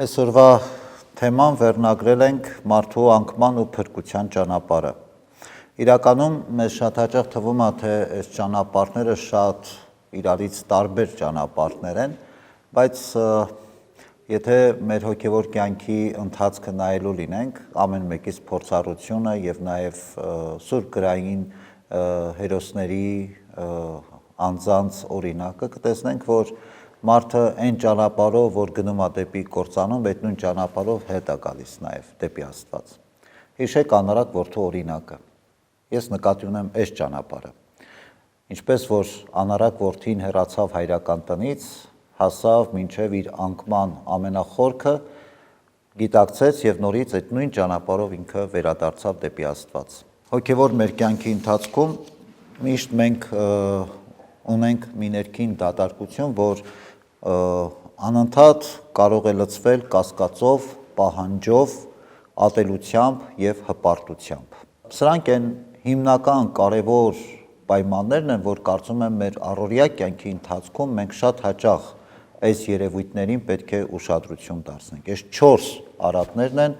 Այսօրվա թեման վերնագրել ենք մարդու անկման ու փրկության ճանապարհը։ Իրականում մեզ շատ հաճախ թվում է, թե այս ճանապարհները շատ իրարից տարբեր ճանապարհներ են, բայց եթե մեր հոգևոր կյանքի ընթացքը նայելու լինենք, ամեն մեկից փորձառությունը եւ նաեւ սուրբ գրային հերոսների անձանց օրինակը կտեսնենք, որ մարդը այն ճանապարհով, որ գնում է դեպի կործանում, այդ նույն ճանապարհով հետ է գալիս նաև դեպի Աստված։ Հիշեք անարատ որդու օրինակը։ Ես նկատի ունեմ այս ճանապարհը։ Ինչպես որ անարատ որդին հեռացավ հայրական տնից, հասավ մինչև իր անկման ամենախորքը, գիտակցեց եւ նորից այդ նույն ճանապարհով ինքը վերադարձավ դեպի Աստված։ Հոգևոր մեր կյանքի ընթացքում միշտ մենք ունենք մի ներքին դատարկություն, որ անընդհատ կարող է լցվել կասկածով, պահանջով, ատելությամբ եւ հպարտությամբ։ Սրանք են հիմնական կարևոր պայմաններն են, որ կարծում եմ մեր առօրյա կյանքի ընթացքում մենք շատ հաճախ այս երևույթներին պետք է ուշադրություն դարձնենք։ Այս 4 արատներն են,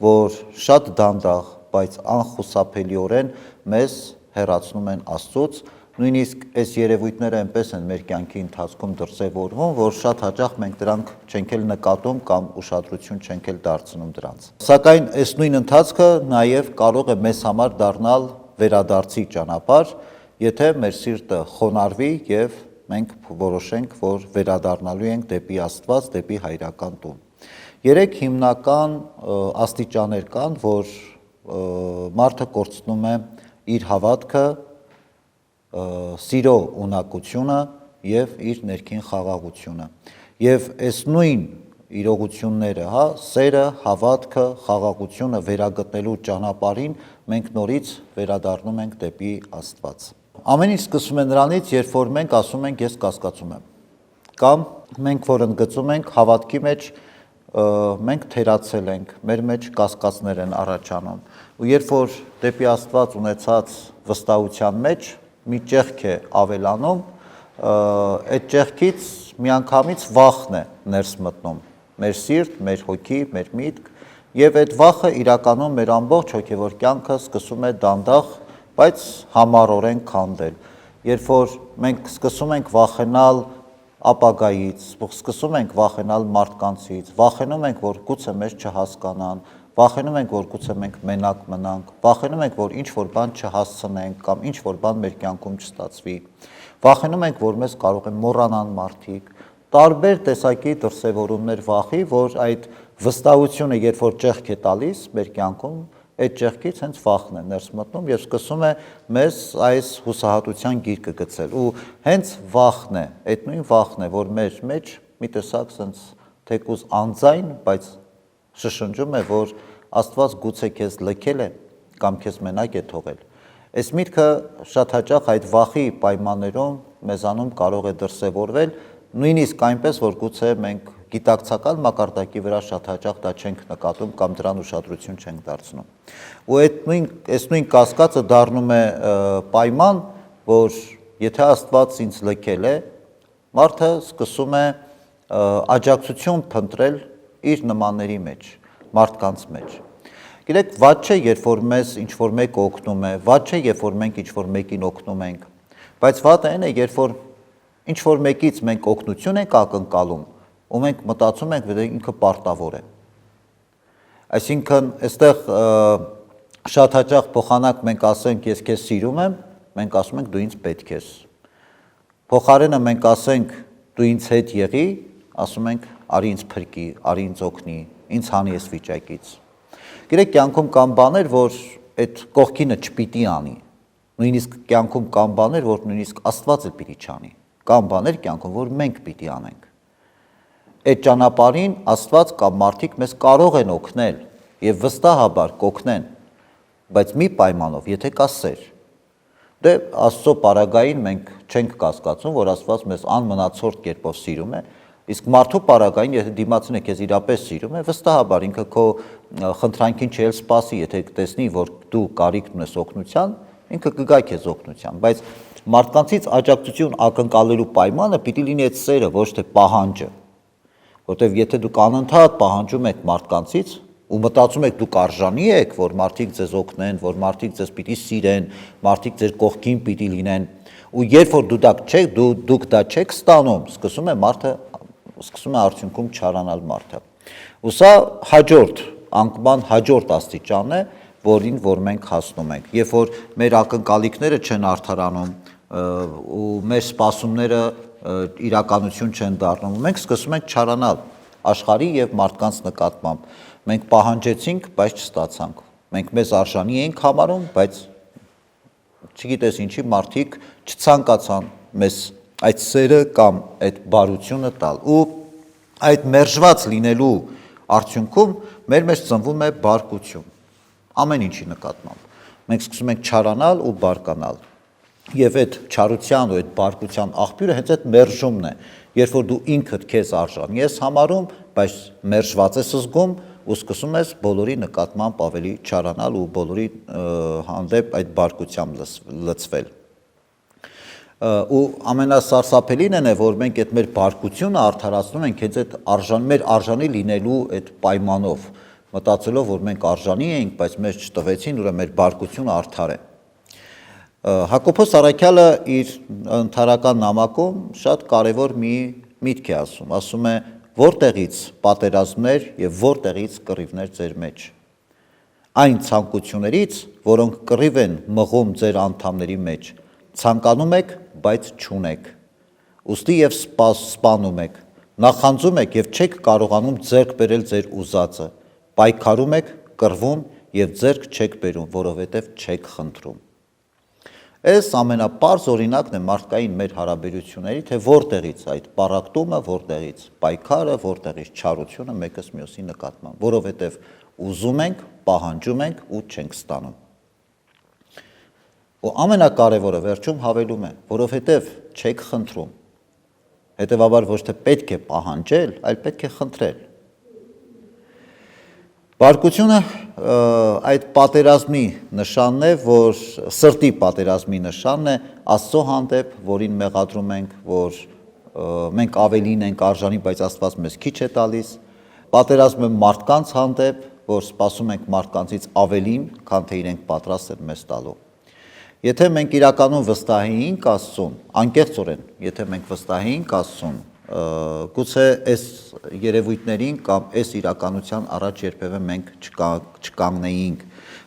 որ շատ դանդաղ, բայց անխուսափելիորեն մեզ հեռացնում են Աստծուց։ Նույնիսկ այս երևույթները այնպես են մեր կյանքի ընթացքում դրսևորվում, որ շատ հաճախ մենք դրանք չենք էլ նկատում կամ ուշադրություն չենք էլ դարձնում դրանց։ Սակայն այս նույն ընթացքը նաև կարող է մեզ համար դառնալ վերադարձի ճանապարհ, եթե մեր սիրտը խոնարհվի եւ մենք որոշենք, որ վերադառնալու ենք դեպի Աստված, դեպի հայրական տուն։ 3 հիմնական աստիճաններ կան, որ մարդը կորցնում է իր հավատքը, սիրո ունակությունը եւ իր ներքին խաղաղությունը։ Եվ այս նույն իրողությունները, սերը, հավատքը, խաղաղությունը վերագտնելու ճանապարհին մենք նորից վերադառնում ենք դեպի Աստված։ Ամեն ինչ սկսվում է նրանից, երբ որ մենք ասում ենք ես կասկածում եմ։ Կամ մենք որ ընդգծում ենք հավատքի մեջ մենք թերացել ենք, մեր մեջ կասկածներ են առաջանում։ Ու երբ որ դեպի Աստված ունեցած վստահության մեջ մի ճեղք է ավելանում, այդ ճեղքից միանգամից վախն է ներս մտնում, մեր սիրտ, մեր հոգի, մեր միտք, եւ այդ վախը իրականում մեր ամբողջ հոգևոր կյանքը սկսում է դանդաղ, բայց համառորեն քանդել։ Երբ որ մենք սկսում ենք վախենալ ապագայից, սկսում ենք վախենալ մարդկանցից, վախենում ենք, որ գուցե մեզ չհասկանան, վախենում ենք, որ գուցե մենք մենակ մնանք, վախենում ենք, որ ինչ-որ բան չհասցնենք կամ ինչ-որ բան մեր կյանքում չստացվի, վախենում ենք, որ մեզ կարող են մոռանան մարդիկ, տարբեր տեսակի դրսևորումներ վախի, որ այդ վստահությունը, երբ որ ճեղք է տալիս մեր կյանքում, այդ ճեղքից հենց վախն է ներս մտնում եւ սկսում է մեզ այս հուսահատության գիրկը գցել։ Ու հենց վախն է, այդ նույն վախն է, որ մեր մեջ մի տեսակ sense թեկուզ անձայն, բայց շշնջում է, որ Աստված գուցե քեզ լքել է կամ քեզ մենակ է թողել։ Այս միտքը շատ հաճախ այդ վախի պայմաններում մեզանում կարող է դրսևորվել, նույնիսկ այնպես, որ գուցե մենք գիտակցական մակարդակի վրա շատ հաճախ դա չենք նկատում կամ դրան ուշադրություն չենք դարձնում։ Ու այս նույն կասկածը դառնում է պայման, որ եթե Աստված ինձ լքել է, մարդը սկսում է աջակցություն փնտրել իր նմանների մեջ, մարդկանց մեջ։ Գիտեք, վատ չէ, երբ որ մեզ ինչ-որ մեկը օգնում է, վատ չէ, երբ որ մենք ինչ-որ մեկին օգնում ենք, բայց վատը այն է, երբ որ ինչ-որ մեկից մենք օգնություն ենք ակնկալում, ու մենք մտածում ենք, որ ինքը պարտավոր է։ Այսինքն, այստեղ շատ հաճախ փոխանակ մենք ասենք ես քեզ սիրում եմ, մենք ասում ենք դու ինձ պետք ես։ Փոխարենը մենք ասենք դու ինձ հետ եղի, ասում ենք արի ինձ փրկի, արի ինձ օգնի, ինձ հանի այս վիճակից։ Գիտեք, կյանքում կան բաներ, որ այդ կողքինը չպիտի անի։ Նույնիսկ կյանքում կան բաներ, որ նույնիսկ Աստված էլ պիտի չանի։ Կան բաներ կյանքում, որ մենք պիտի անենք։ Այդ ճանապարհին Աստված կամ մարդիկ մեզ կարող են օգնել եւ վստահաբար կօգնեն, բայց մի պայմանով, եթե կա սեր։ Դե Աստծո պարագային մենք չենք կասկածում, որ Աստված մեզ անմնացորդ կերպով սիրում է, իսկ մարդու պարագային, եթե դիմացին է քեզ իրապես սիրում է, վստահաբար ինքը քո խնդրանքին չէ էլ սպասի, եթե տեսնի, որ դու կարիք ունես օգնության, ինքը կգա քեզ օգնության, բայց մարդկանցից աջակցություն ակնկալելու պայմանը պիտի լինի այդ սերը, ոչ թե պահանջը։ որտեղ եթե դուք անընդհատ պահանջում եք մարդկանցից ու մտածում եք դուք արժանի եք, որ մարդիկ ձեզ օգնեն, որ մարդիկ ձեզ պիտի սիրեն, մարդիկ ձեր կողքին պիտի լինեն, ու երբ որ դուք դա չեք ստանում, սկսում է արդյունքում չարանալ մարդը։ Ու սա հաջորդ անկման հաջորդ աստիճանն է, որին որ մենք հասնում ենք։ Երբ որ մեր ակնկալիքները չեն արդարանում ու մեր սպասումները իրականություն չեն դառնում, մենք սկսում ենք չարանալ աշխարհի եւ մարդկանց նկատմամբ։ Մենք պահանջեցինք, բայց չստացանք։ Մենք մեզ արժանի ենք համարում, բայց չգիտես ինչի մարդիկ չցանկացան մեզ այդ սերը կամ այդ բարությունը տալ։ Ու այդ մերժված լինելու արդյունքում մեր մեջ ծնվում է բարկություն ամեն ինչի նկատմամբ։ Մենք սկսում ենք չարանալ ու բարկանալ։ Եվ այդ չարության ու այդ բարկության աղբյուրը հենց այդ մերժումն է, երբ որ դու ինքդ քեզ արժանի ես համարում, բայց մերժված ես զգում ու սկսում ես բոլորի նկատմամբ ավելի չարանալ ու բոլորի հանդեպ այդ բարկությամբ լցվել։ Ու ամենասարսափելին է, որ մենք այդ մեր բարկությունը արդարացնում ենք հենց այդ մեր արժանի լինելու այդ պայմանով, մտածելով, որ մենք արժանի ենք, բայց մեզ չտվեցին, ուրեմն մեր բարկությունը արդար է։ Հակոբոս Առաքյալը իր ընդհանրական նամակում շատ կարևոր մի միտք է ասում է, որտեղից պատերազմներ եւ որտեղից կռիվներ ձեր մեջ։ Այն ցանկություններից, որոնք կռիվ են մղում ձեր անդամների մեջ, ցանկանում եք, բայց չունեք։ Ուստի եւ սպանում եք, նախանձում եք եւ չեք կարողանում ձեռք բերել ձեր ուզածը, պայքարում եք, կռվում եւ ձեռք չեք բերում, որովհետեւ չեք խնդրում։ Այս ամենապարզ օրինակն է մարդկային մեր հարաբերությունների, թե որտեղից այդ պառակտումը, որտեղից պայքարը, որտեղից չարությունը մեկս մյուսի նկատմամբ, որովհետև ուզում ենք, պահանջում ենք ու չենք ստանում։ Ու ամենակարևորը վերջում հավելում է, որովհետև չեք խնդրում։ Հետևաբար ոչ թե պետք է պահանջել, այլ պետք է խնդրել։ Բարկությունը այդ պատերազմի նշանն է, որ սրտի պատերազմի նշանն է Աստծո հանդեպ, որին մեղադրում ենք, որ մենք ավելին ենք արժանի, բայց Աստված մեզ քիչ է տալիս, պատերազմը մարդկանց հանդեպ, որ սպասում ենք մարդկանցից ավելին, քան թե իրենք պատրաստ են մեզ տալու։ Եթե մենք իրականում վստահեինք Աստծուն, անկեղծորեն, եթե մենք վստահեինք Աստծուն, գուցե այս երևույթներին կամ այս իրականության առաջ երբևէ մենք չկանգնեինք,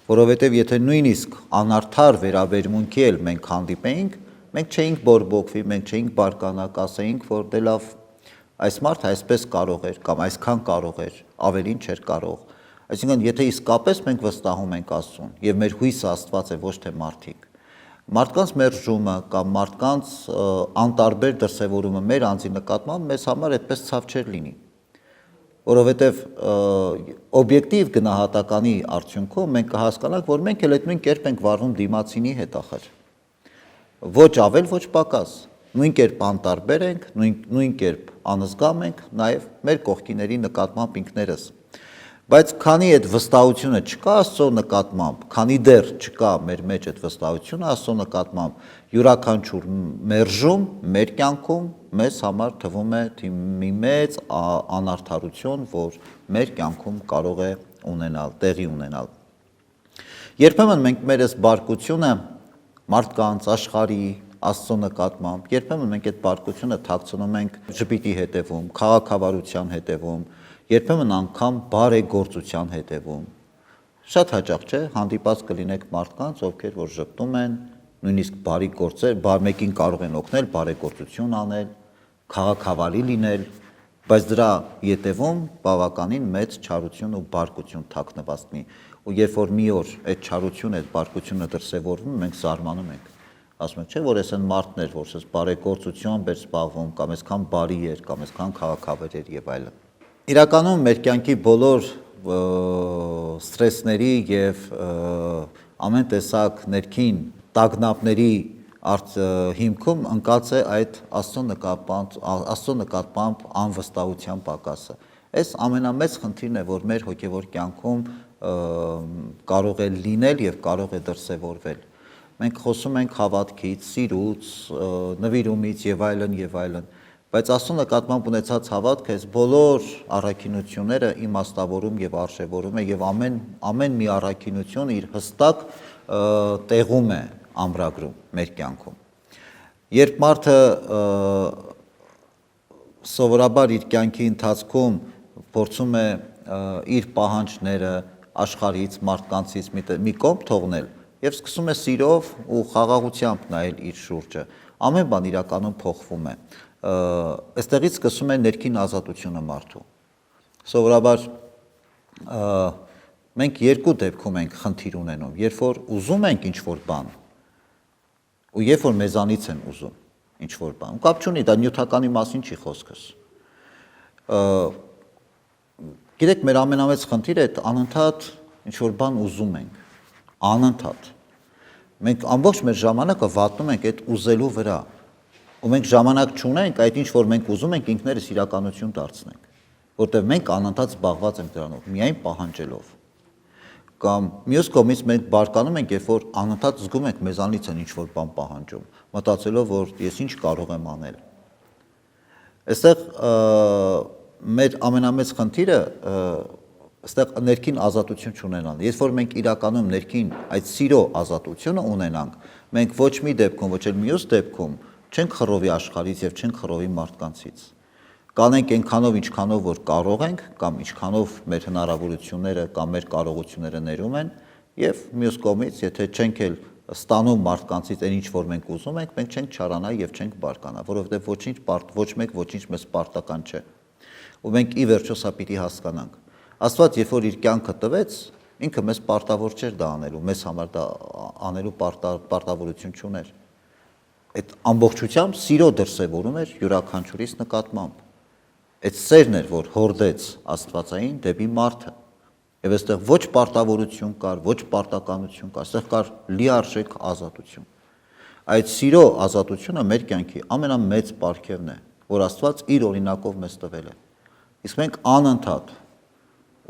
որովհետև եթե նույնիսկ անարդար վերաբերմունքի էլ մենք հանդիպեինք, մենք չէինք բորբոքվի, մենք չէինք բարկանա, կասեինք, որ դե լավ, այս մարդը այսպես կարող էր կամ այսքան կարող էր, ավելին չէր կարող։ Այսինքն, եթե իսկապես մենք վստահում ենք Աստծուն եւ մեր հույսը Աստված է, ոչ թե մարդիկ, մարդկանց մերժումը կամ մարդկանց անտարբեր դրսևորումը մեր անձի նկատմամբ մեզ համար այդպես ցավ չէր լինի, որովհետև օբյեկտիվ գնահատականի արդյունքում մենք կհասկանանք, որ մենք էլ այդ նույն կերպ ենք վարվում դիմացինի հետ ախր, ոչ ավել, ոչ պակաս, նույն կերպ անտարբեր ենք, նույն կերպ անզգամ ենք, նաև մեր կողքիների նկատմամբ ինքներս։ Բայց քանի այդ վստահությունը չկա Աստծո նկատմամբ, քանի դեռ չկա մեր մեջ այդ վստահությունը Աստծո նկատմամբ, յուրաքանչյուր մերժում մեր կյանքում մեզ համար թվում է մի մեծ անարդարություն, որ մեր կյանքում կարող է ունենալ, տեղի ունենալ։ Երբեմն մենք մեր այս բարկությունը մարդկանց, աշխարհի, Աստծո նկատմամբ, երբեմն մենք այդ բարկությունը թաքցնում ենք ժպիտի հետևում, քաղաքավարության հետևում, երբեմն անգամ բարեգործության հետևում։ Շատ հաճախ չէ, հանդիպած կլինեք մարդկանց, ովքեր որ ժպտում են, նույնիսկ բարի գործեր, մեկին կարող են օգնել, բարեգործություն անել, քաղաքավարի լինել, բայց դրա ետևում բավականին մեծ չարություն ու բարկություն թաքնված լինի։ Ու երբ որ մի օր այդ չարությունը, այդ բարկությունը դրսևորվում, մենք զարմանում ենք։ Ասում ենք, չէ, որ այս այն մարդն էր, որ բարեգործությամբ էր զբաղվում, կամ այսքան բարի էր, կամ այսքան քաղաքավար էր եւ այլն։ Իրականում մեր կյանքի բոլոր սթրեսների եւ ամեն տեսակ ներքին տագնապների հիմքում ընկած է այդ Աստծո նկատմամբ անվստահության պակասը։ Այս ամենամեծ խնդիրն է, որ մեր հոգևոր կյանքում կարող է լինել եւ կարող է դրսևորվել։ Մենք խոսում ենք հավատքից, սիրուց, նվիրումից եւ այլն, Բայց Աստծո նկատմամբ ունեցած հավատքը այս բոլոր առաքինությունները իմաստավորում եւ արժեվորում է եւ ամեն մի առաքինություն իր հստակ տեղում է ամրագրում մեր կյանքում։ Երբ մարդը սովորաբար իր կյանքի ընթացքում փորձում է իր պահանջները աշխարհից, մարդկանցից մի կողմ թողնել եւ սկսում է սիրով ու խաղաղությամբ նայել իր շուրջը, ամեն բան իրականում փոխվում է։ Այստեղից սկսում է ներքին ազատությունը մարդու։ Սովորաբար մենք երկու դեպքում ենք խնդիր ունենում, երբ որ ուզում ենք ինչ-որ բան ու երբ որ մեզանից են ուզում ինչ-որ բան։ Կապ չունի, դա նյութականի մասին չի խոսքս։ Գիտեք, մեր ամենամեծ խնդիրը այդ անընդհատ ինչ-որ բան ուզում ենք, անընդհատ։ Մենք ամբողջ մեր ժամանակը վատնում ենք այդ ուզելու վրա։ Ու մենք ժամանակ չունենք այդ ինչ որ մենք ուզում ենք ինքներս իրականություն դարձնենք, որտեղ մենք անընդհատ զբաղված ենք դրանով, միայն պահանջելով։ Կամ մյուս կողմից մենք բարկանում ենք, երբ որ անընդհատ զգում ենք մեզանից են ինչ-որ բան պահանջում, մտածելով, որ ես ինչ կարող եմ անել։ Այստեղ մեր ամենամեծ խնդիրը այստեղ ներքին ազատություն չունենալն։ Երբ որ մենք իրականում ներքին այդ սիրո ազատությունը ունենանք, մենք ոչ մի դեպքում, ոչ էլ մյուս դեպքում չենք խռովի աշխարհից եւ չենք խռովի մարդկանցից։ Կանենք այնքանով, ինչքանով որ կարող ենք, կամ ինչքանով մեր հնարավորությունները կամ մեր կարողությունները ներում են, եւ մյուս կողմից, եթե չենք էլ ստանում մարդկանցից այն ինչ որ մենք ուզում ենք, մենք չենք չարանա եւ չենք բարկանա, որովհետեւ ոչ մեկ ոչինչ մեզ պարտական չէ։ Ու մենք ի վերջո սա պիտի հասկանանք։ Աստված, երբ որ իր կյանքը տվեց, ինքը մեզ պարտավոր չէր դա անելու, մեզ համար դա անելու պարտավորություն չուներ։ Այդ ամբողջությամբ սիրո դրսևորում էր յուրաքանչյուրիս նկատմամբ։ Այդ սերն էր, որ հորդեց Աստվածային դեպի մարդը։ Եվ այստեղ ոչ պարտավորություն կար, ոչ պարտականություն կար, այստեղ կար լիարժեք ազատություն։ Այդ սիրո ազատությունը մեր կյանքի ամենամեծ պարգևն է, որ Աստված իր օրինակով մեզ տվել է։ Իսկ մենք անընդհատ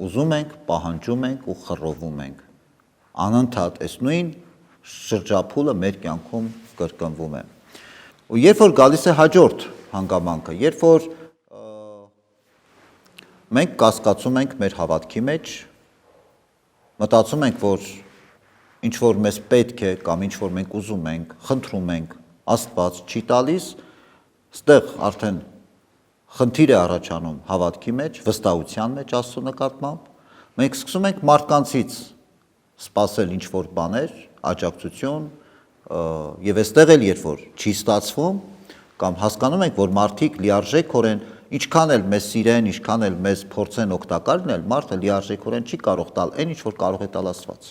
ուզում ենք, պահանջում ենք ու խռովում ենք։ Անընդհատ այս նույն շրջափուլը մեր կյանքում կրկնվում է։ Ու երբ որ գալիս է հաջորդ հանգամանքը, երբ որ մենք կասկածում ենք մեր հավատքի մեջ, մտածում ենք, որ ինչ որ մեզ պետք է կամ ինչ որ մենք ուզում ենք, խնդրում ենք, Աստված չի տալիս, այստեղ արդեն խնդիր է առաջանում հավատքի մեջ, վստահության մեջ Աստծո նկատմամբ, մենք սկսում ենք մարդկանցից սպասել ինչ որ բաներ, աջակցություն, եւ այստեղ էլ երբ որ չի ստացվում, կամ հասկանում ենք, որ մարդիկ լիարժեքորեն ինչքան էլ մեզ սիրեն, ինչքան էլ մեզ փորձեն օգտակար լինել, մարդը լիարժեքորեն չի կարող տալ այն ինչ որ կարող է տալ Աստված։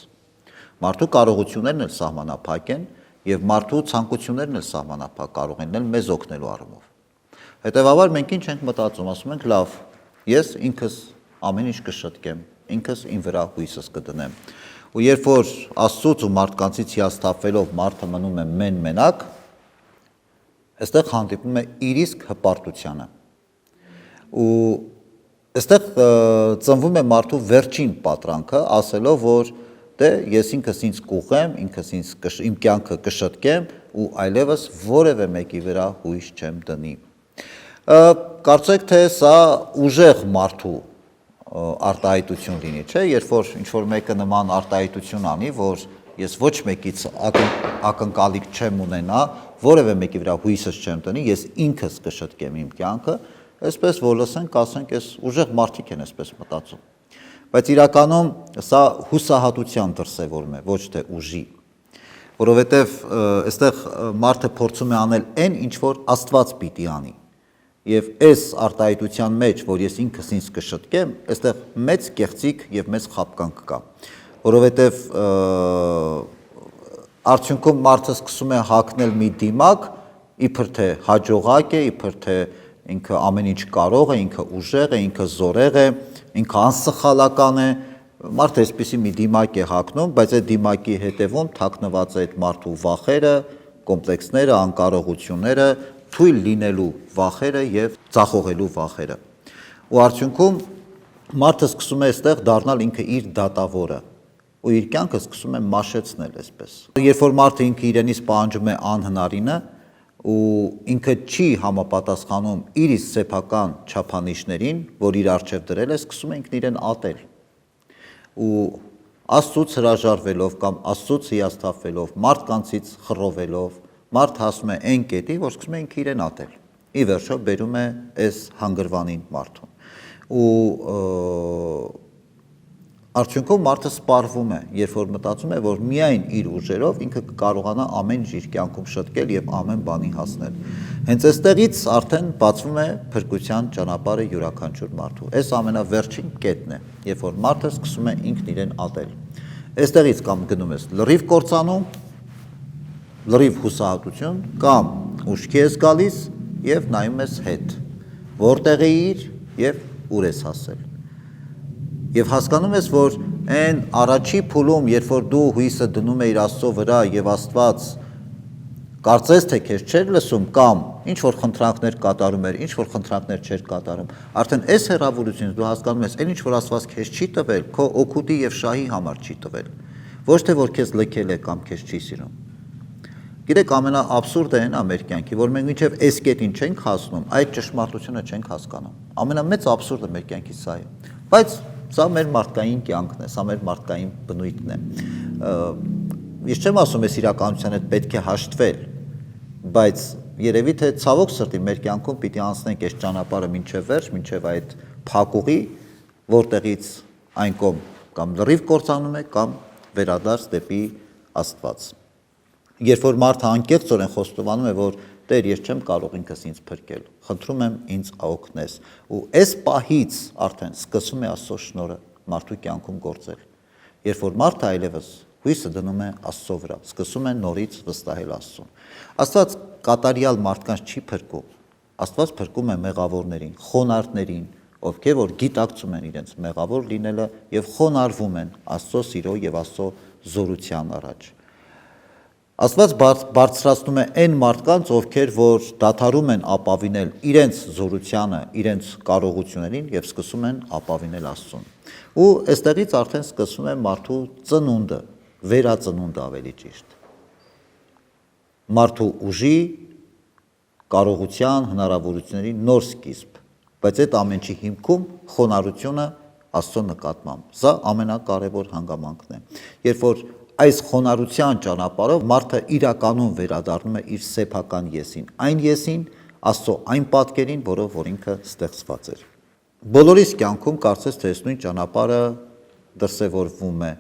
Մարդու կարողություններն էլ սահմանափակ են եւ մարդու ցանկություններն էլ սահմանափակ կարող են լինել մեզ օգնելու առումով։ Հետևաբար մենք ինչ ենք մտածում, ասում ենք լավ, ես ինքս ամեն ինչ կշտկեմ, ինքս ին վրա հույսս կդնեմ։ Ու երբ որ Աստծուց ու մարդկանցից հիասթափվելով մարդը մնում է մենակ, այստեղ հանդիպում է իր իսկ հպարտությանը։ Ու այստեղ ծնվում է մարդու վերջին պատրանքը, ասելով, որ դե ես ինքս ինձ կուղեմ, ինքս իմ կյանքը կշտկեմ ու այլևս որևէ մեկի վրա հույս չեմ դնի։ Կարծեք թե սա ուժեղ մարդու արտահայտություն լինի, չէ, երբ որ ինչ-որ մեկը նման արտահայտություն անի, որ ես ոչ մեկից ակնկալիք չեմ ունենա, որևէ մեկի վրա հույսս չեմ տնի, ես ինքս կշտկեմ իմ կյանքը, այսպես որ լսենք, ասենք, այս ուժեղ մարդիկ են այսպես մտածում։ Բայց իրականում սա հուսահատության դրսևորում է, ոչ թե ուժի, որովհետև այստեղ մարդը փորձում է անել այն, ինչ որ Աստված պիտի անի։ Եվ այս արտահայտության մեջ, որ ես ինքս ինձ կշտկեմ, այստեղ մեծ կեղծիք եւ մեծ խաբկանք կա, որովհետեւ արդյունքում մարդը սկսում է հագնել մի դիմակ, իբր թե հաջողակ է, իբր թե ինքը ամեն ինչ կարող է, ինքը ուժեղ է, ինքը զորեղ է, ինքը անսխալական է, մարդը այսպիսի մի դիմակ է հագնում, բայց այդ դիմակի հետևում թաքնված է այդ մարդու վախերը, կոմպլեքսները, անկարողությունները, թույլ լինելու վախերը եւ ծախողելու վախերը։ Ու արդյունքում մարդը սկսում է այստեղ դառնալ ինքը իր դատավորը ու իր կյանքը սկսում է մաշեցնել այսպես։ Երբ որ մարդը ինքը իրենից պահանջում է անհնարինը ու ինքը չի համապատասխանում իր սեփական չափանիշներին, որ իր առջև դրել է, սկսում է ինքն իրեն ատել։ Ու Աստծուց հրաժարվելով կամ Աստծուց հիասթափվելով, մարդկանցից խռովելով, մարդ հասնում է այն կետի, որ սկսում է ինքը իրեն ատել։ Ի վերջո բերում է այս հանգրվանին մարդուն։ Ու արդյունքում մարդը սպառվում է, երբ որ մտածում է, որ միայն իր ուժերով ինքը կարողանա ամեն ինչ իր կյանքում շտկել եւ ամեն բանի հասնել։ Հենց այստեղից արդեն բացվում է փրկության ճանապարհը յուրաքանչյուր մարդու։ Այս ամենավերջին կետն է, երբ որ մարդը սկսում է ինքն իրեն ատել։ Այստեղից կամ գնում ես լրիվ կործանում, լրիվ հուսահատություն, կամ ուշքի ես գալիս եւ նայում ես հետ, որտեղ էիր եւ ուր ես հասել։ Եվ հասկանում ես, որ այն առաջի փուլում, երբ որ դու հույսը դնում էիր Աստծո վրա եւ Աստված կարծես թե քեզ չէր լսում կամ ինչ որ խնդրանքներ կատարում էր, ինչ որ խնդրանքներ չէր կատարում, արդեն այս հեռավորությունից դու հասկանում ես, այն ինչ որ Աստված քեզ չի տվել, քո օգուտի եւ շահի համար չի տվել։ Ոչ թե որ քեզ լքել է կամ քեզ չի սիրում։ Գիտեք, ամենաաբսուրդը այն է մեր կյանքի, որ մենք մինչև այս կետին չենք հասնում, այդ ճշմարտությունը չենք հասկանում։ Ամենամեծ աբսուրդը մեր կյանքի սա է։ Բայց սա մեր մարդկային կյանքն է, սա մեր մարդկային բնույթն է։ Ես չեմ ասում, ես իրականության հետ պետք է հաշտվել, բայց երևի թե ցավոք սրտի մեր կյանքում պիտի անցնենք այս ճանապարհը մինչև վերջ, մինչև այդ փակուղի, որտեղից այն կողմ կամ լրիվ կործանում է կամ վերադարձ դեպի Աստված։ Երբ որ մարդը անկեղծորեն խոստովանում է, որ Տեր, ես չեմ կարող ինքս ինձ փրկել, խնդրում եմ ինձ օգնես, ու այս պահից արդեն սկսում է Աստծո շնորհը մարդու կյանքում գործել։ Երբ որ մարդը այլևս հույսը դնում է Աստծո վրա, սկսում է նորից վստահել Աստծուն։ Աստված կատարյալ մարդկանց չի փրկում, Աստված փրկում է մեղավորներին, խոնարհներին, ովքեր որ գիտակցում են իրենց մեղավոր լինելը եւ խոնարհվում են Աստծո սիրո եւ Աստծո զորության առաջ։ Աստված բարձրացնում է այն մարդկանց, ովքեր որ դադարում են ապավինել իրենց զորությանը, իրենց կարողություններին եւ սկսում են ապավինել Աստծուն։ Ու այստեղից արդեն սկսում է մարդու ծնունդը, վերածնունդը ավելի ճիշտ։ Մարդու ուժի, կարողության, հնարավորությունների նոր սկիզբ, բայց այդ ամեն ինչի հիմքում խոնարհությունը Աստծո նկատմամբ։ Սա ամենակարևոր հանգամանքն է։ Երբ որ այս խոնարհության ճանապարհով մարդը իրականում վերադառնում է իր սեփական եսին, այն եսին, Աստծո այն պատկերին, որով որ ինքը ստեղծված էր։ Բոլորիս կյանքում կարծես թե այս նույն ճանապարհը դրսևորվում է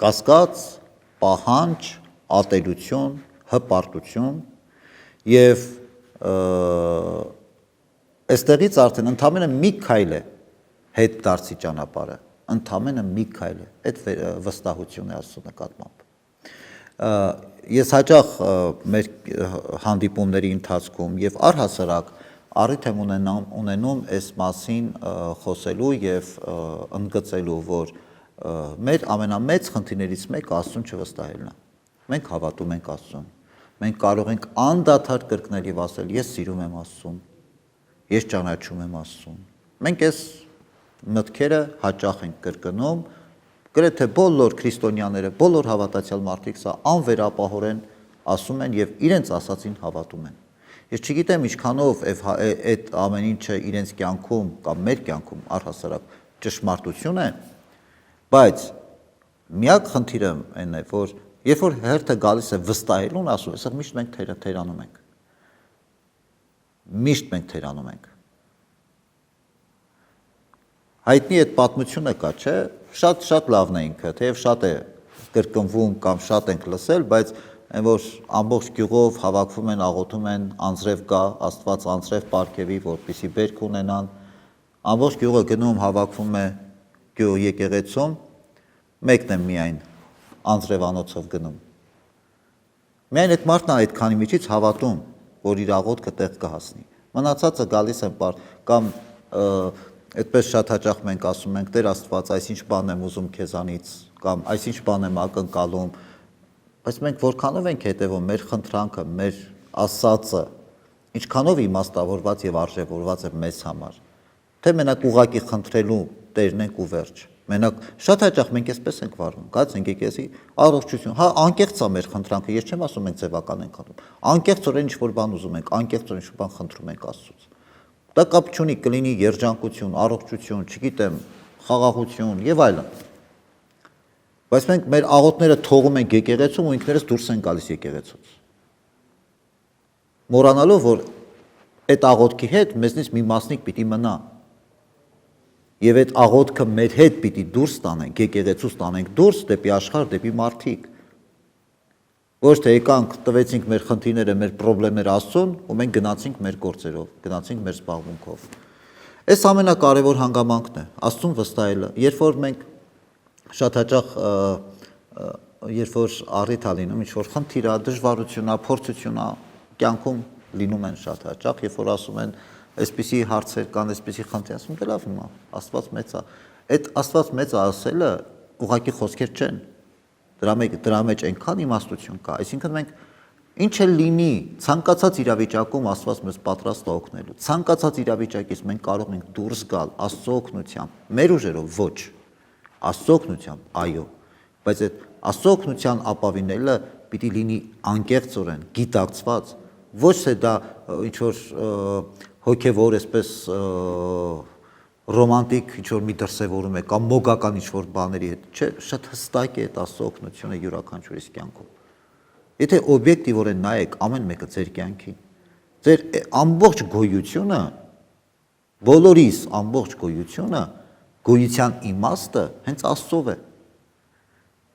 կասկած, պահանջ, ատելություն, հպարտություն եւ այստեղից արդեն ընդամենը մի քայլ է հետ դարձի ճանապարհը, ընդամենը մի քայլ է, այդ վստահությունն է Աստծո նկատմամբ։ Ես հաճախ մեր հանդիպումների ընթացքում եւ առհասարակ առիթ եմ ունենում այս մասին խոսելու եւ ընդգծելու, որ մեր ամենամեծ խնդիրներից մեկը Աստծուն չվստահելն է։ Մենք հավատում ենք Աստծուն։ Մենք կարող ենք անդադար կրկնել եւ ասել. ես սիրում եմ Աստծուն, ես ճանաչում եմ Աստծուն։ Մենք այս մտքերը հաճախ ենք կրկնում, գրեթե բոլոր քրիստոնյաները, բոլոր հավատացյալ մարդիկ սա անվերապահորեն ասում են եւ իրենց ասածին հավատում են։ Ես չգիտեմ ինչքանով այդ ամեն ինչը իրենց կյանքում կամ մեր կյանքում առհասարակ ճշմարտություն է, բայց միակ խնդիրը այն է, որ երբ որ հերթը գալիս է վստահելուն, ասում է, միշտ մենք թերանում ենք։ Միշտ մենք թերանում ենք։ Հայտնի այդ պատմությունը կա, չէ՞, շատ լավն է ինքը, թեև շատ է կրկնվում կամ շատ ենք լսել, բայց այն որ ամբողջ գյուղով հավաքվում են, աղոթում են, անձրև կա, Աստված անձրև պարգևի, որպեսզի բերք ունենան, ամբողջ գյուղը գնում հավաքվում է գյուղ եկեղեցում, մեկն է միայն անձրևանոցով գնում։ Միայն այդ մարդն է այդքանի միջից հավատում, որ իր աղոթքը տեղ կհասնի։ Մնացածը գալիս են կամ այդպես շատ հաճախ մենք ասում ենք, Տեր Աստված, այսինչ բան եմ ուզում քեզանից, կամ այսինչ բան եմ ակնկալում, բայց մենք որքանով ենք հետևում մեր խնդրանքը, մեր ասածը, ինչքանով իմաստավորված եւ արժեվորված է մեզ համար, թե մենակ ուղակի խնդրելու Տերն ենք ու վերջ։ Մենակ շատ հաճախ մենք այսպես ենք վարվում, կացենք եկեսի առողջություն, հա անկեղծ է մեր խնդրանքը, ես չեմ ասում մենք ձևական ենք անում, անկեղծորեն ինչ-որ բան ուզում ենք, անկեղծորեն ինչ-որ բան խնդրում ենք Աստծուց։ Դա կապ չունի, կլինի երջանկություն, առողջություն, չգիտեմ, խաղաղություն եւ այլն։ Բայց մենք մեր աղոթները թողում ենք եկեղեցում ու ինքներս դուրս են գալիս եկեղեցուց։ Մոռանալով, որ այդ աղոթքի հետ մեզնից մի մասնիկ պիտի մնա։ Եվ այդ աղոթքը մեր հետ պիտի դուրս տանենք, եկեղեցուց տանենք դուրս դեպի աշխարհ, դեպի մարդիկ։ Ոչ թե եկանք, տվեցինք մեր խնդիրները, մեր խնդիրները Աստծուն ու մենք գնացինք մեր գործերով, գնացինք մեր զբաղմունքով։ Այս ամենակարևոր հանգամանքն է, Աստծուն վստահելը, երբ որ մենք շատ հաճախ երբ որ առիթ ա լինում, ինչ-որ խնդիր ա, դժվարություն ա, փորձություն ա, կյանքում լինում են շատ հաճախ, երբ որ ասում են այսպիսի հարցեր կան, այսպիսի խնդիր, ասում դե լավ հիմա, Աստված մեծ ա։ Այդ Աստված մեծ ա ասելը ուղղակի խոսքեր չեն։ Դրա մեջ այնքան իմաստություն կա, այսինքն մենք ինչ էլ լինի, ցանկացած իրավիճակում Աստված մեզ պատրաստ է օգնելու։ Ցանկացած իրավիճակից մենք կարող ենք դուրս գալ Աստծո օգնությամբ, մեր ուժերով ոչ, Աստծո օգնությամբ, այո, բայց այդ Աստծո օգնության ապավինելը պիտի լինի անկեղծորեն, գիտակցված, ոչ թե դա ինչ որ հոգևոր այսպես ռոմանտիկ ինչ-որ մի դրսևորում է կամ մոգական ինչ-որ բաների հետ, չէ, շատ հստակ է այդ Աստծո օգնությունը յուրաքանչյուրիս կյանքում։ Եթե օբյեկտիվորեն նայեք ամեն մեկը ձեր կյանքին, ձեր ամբողջ գոյությունը, բոլորիս ամբողջ գոյությունը, գոյության իմաստը հենց Աստծով է։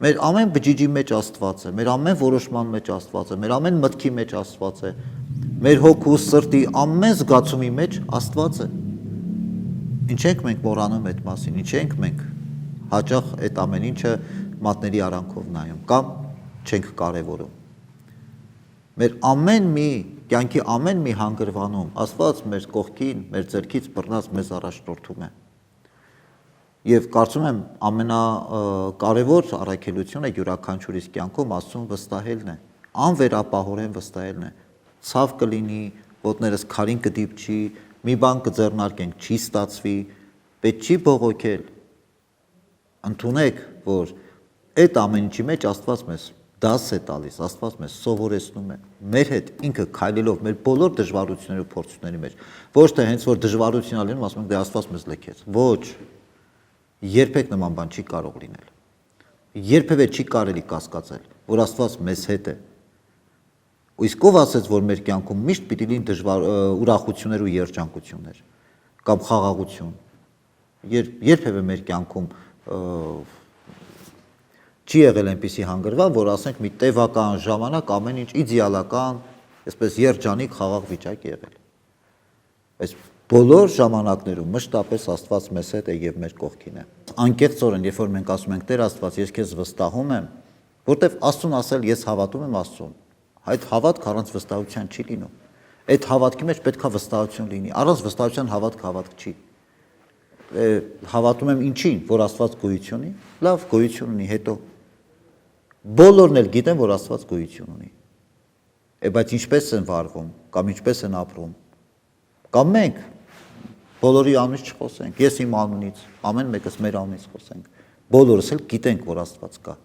Մեր ամեն բջիջի մեջ Աստված է, մեր ամեն որոշման մեջ Աստված է, մեր ամեն մտքի մեջ Աստված է, մեր հոգու սրտի ամեն զգացումի մեջ Աստված է։ Ինչ ենք մենք մոռանում այդ մասին, ինչ ենք մենք հաճախ այդ ամեն ինչը մատների արանքով նայում կամ չենք կարևորում։ Մեր ամեն մի կյանքի ամեն մի հանգրվանում Աստված մեր կողքին, մեր ձեռքից բռնած մեզ առաջնորդում է։ Եվ կարծում եմ ամենակարևոր առաքելությունը յուրաքանչյուրիս կյանքում Աստծուն վստահելն է, անվերապահորեն վստահելն է։ Ցավ կլինի, ոտներս քարին կդիպչի, մի բան կձեռնարկենք, չի ստացվի, պետք չի բողոքել։ Ընդունեք, որ այդ ամեն ինչի մեջ Աստված մեզ դաս է տալիս, Աստված մեզ սովորեցնում է, մեր հետ ինքը քայլելով մեր բոլոր դժվարությունների ու փորձությունների մեջ, ոչ թե հենց որ դժվարություն ա լինում, ասում ենք դե Աստված մեզ լքեց։ Ոչ, երբեք նման բան չի կարող լինել։ Երբևէ չի կարելի կասկածել, որ Աստված մեզ հետ է։ Ու իսկ ով ասեց, որ մեր կյանքում միշտ պիտի լինեն դժվար ուրախություններ ու երջանկություններ կամ խաղաղություն։ Երբևէ մեր կյանքում չի եղել այնպիսի հանգրվան, որ ասենք մի տևական ժամանակ ամեն ինչ իդեալական, այսպես երջանիկ խաղաղ վիճակ է եղել։ Բայց բոլոր ժամանակներում մշտապես Աստված մեզ հետ է եւ մեր կողքին է։ Անկեղծորեն, երբ որ մենք ասում ենք Տեր Աստված, ես քեզ վստահում եմ, որտեվ Աստծուն ասել ես հավատում եմ Աստծուն, այդ հավատք առանց վստահության չի լինում։ Այդ հավատքի մեջ պետք է վստահություն լինի։ Առանց վստահության հավատք չի։ Հավատում եմ ինչին, որ Աստված գոյություն ունի, լավ գոյություն ունի, հետո բոլորն էլ գիտեն, որ Աստված գոյություն ունի։ Բայց ինչպես են վարվում, կամ ինչպես են ապրում, կամ մենք բոլորի անունից չխոսենք, ես իմ անունից, ամեն մեկս մեր անունից խոսենք, բոլորս էլ գիտենք, որ Աստված կա։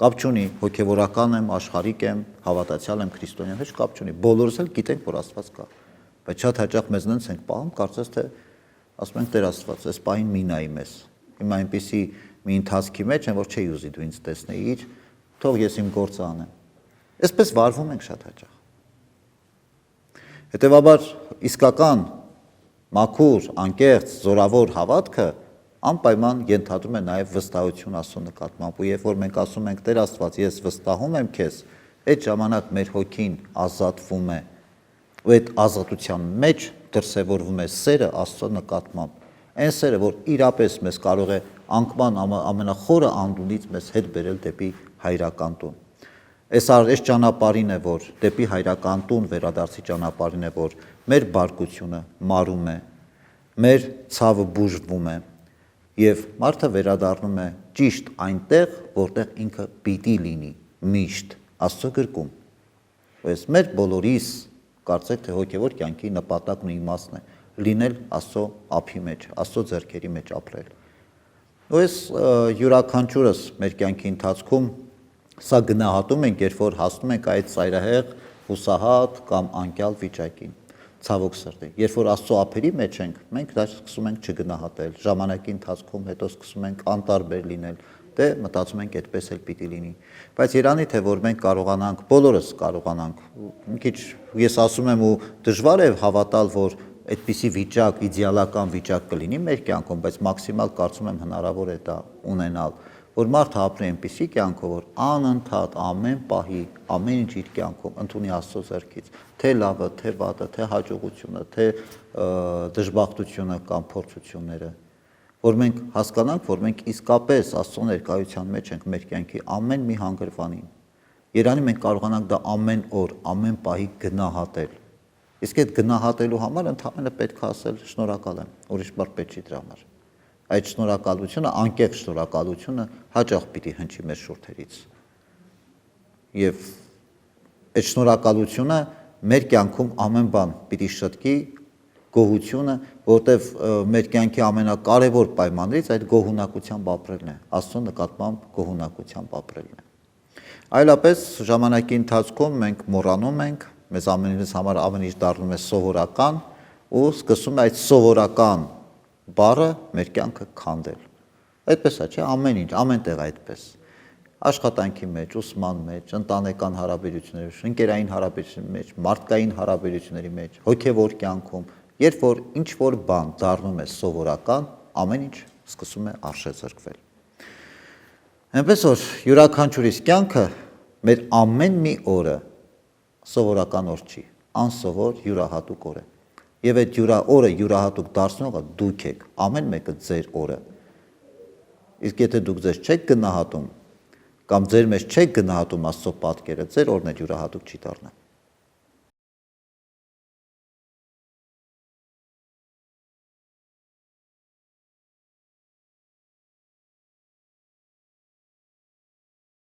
Կապ չունի, հոգևորական եմ, աշխարհիկ եմ, հավատացյալ եմ, քրիստոնյա, ոչ կապ չունի, բոլորս էլ գիտենք, որ Աստված կա։ Բայց շատ հաճախ մեզ նենց ենք պահում, կարծես թե ասում ենք Տեր Աստված, այս պահին մի նայի մեզ։ Հիմա այնպեսի մի ընթացքի մեջ եմ, որ չի ուզի դու ինձ տեսնեիր, թող ես իմ գործը անեմ։ Այսպես վարվում ենք շատ հաճախ։ Հետևաբար իսկական մաքուր, անկեղծ, զորավոր հավատքը անպայման ենթադրում է նաև վստահություն Աստծո նկատմամբ, ու երբ որ մենք ասում ենք Տեր Աստված, ես վստահում եմ քեզ, այդ ժամանակ մեր հոգին ազատվում է, ու այդ ազատության մեջ դրսևորվում է սերը Աստծո նկատմամբ, այն սերը, որ իրապես մեզ կարող է անկման ամենախորը անդունից մեզ հետ բերել դեպի հայրական տուն։ Այս ճանապարհին է, որ դեպի հայրական տուն վերադարձի ճանապարհին է, որ մեր բարկությունը մարում է, մեր ցավը բուժվում է, եւ մարդը վերադառնում է ճիշտ այնտեղ, որտեղ ինքը պիտի լինի, միշտ Աստծո գրկում։ Այս մեր բոլորիս կարծեք թե հոգևոր կյանքի նպատակն ու իմաստն է լինել Աստծո ափի մեջ, Աստծո ձեռքերի մեջ ապրել։ Ու այս յուրաքանչյուրս մեր կյանքի ընթացքում սա գնահատում ենք, երբ որ հասնում ենք այդ ծայրահեղ, հուսահատ կամ անկյալ վիճակին, ցավոք սրտի։ Երբ որ Աստծո ափերի մեջ ենք, մենք դա սկսում ենք չգնահատել, ժամանակի ընթացքում հետո սկսում ենք անտարբեր լինել, դե մտածում ենք այդպես էլ պիտի լինի։ Բայց Երանի թե որ մենք կարողանանք, բոլորս կարողանանք, մի քիչ ես ասում եմ ու դժվար է հավատալ, որ այդպիսի վիճակ, իդեալական վիճակ կլինի մեր կյանքում, բայց մաքսիմալ կարծում եմ հնարավոր է դա ունենալ, որ մարդը ապրի այնպիսի կյանքով, որ անընդհատ ամեն պահի, ամեն ինչ իր կյանքում ընդունի Աստծո ձեռքից, թե լավը, թե վատը, թե հաջողությունը, թե դժբախտությունը կամ փորձությունները, որ մենք հասկանանք, որ մենք իսկապես Աստծո ներկայության մեջ ենք մեր կյանքի ամեն մի հանգրվանին։ Երանի մենք կարողանանք դա ամեն օր, ամեն պահի գնահատել։ Իսկ այդ գնահատելու համար ընդհանրապես պետք է ասել շնորհակալ եմ, ուրիշ բառ պետք չի դրա համար։ Այդ շնորհակալությունը, անկեղծ շնորհակալությունը հաճախ պիտի հնչի մեր շուրթերից։ Եվ այդ շնորհակալությունը մեր կյանքում ամեն բան պիտի շտկի, գոհությունը, որտեվ մեր կյանքի ամենակարևոր պայմաններից այդ գոհունակությամբ ապրելն է, Աստծո նկատմամբ գոհունակությամբ ապրելն է։ Այլապես ժամանակի ընթացքում մենք մոռանում ենք, մեզ ամենից համար ամեն ինչ դառնում է սովորական ու սկսում է այդ սովորական բառը մեր կյանքը քանդել։ Այդպես է, չէ՞, ամեն ինչ, ամեն տեղ այդպես։ Աշխատանքի մեջ, ուսման մեջ, ընտանեկան հարաբերությունների մեջ, ընկերային հարաբերությունների մեջ, մարդկային հարաբերությունների մեջ, հոգևոր կյանքում, երբ որ ինչ-որ բան դառնում է սովորական, ամեն ինչ սկսում է արժեզրկվել։ Այնպես որ յուրաքանչյուրիս կյանքը մեր ամեն մի օրը սովորական օր չի, անսովոր յուրահատուկ օր է։ Եվ այդ օրը յուրահատուկ դարձնողը դուք եք, ամեն մեկը ձեր օրը։ Իսկ եթե դուք ձեզ չեք գնահատում, կամ ձեր մեջ չեք գնահատում Աստծո պատկերը, ձեր օրն էլ յուրահատուկ չի դառնա։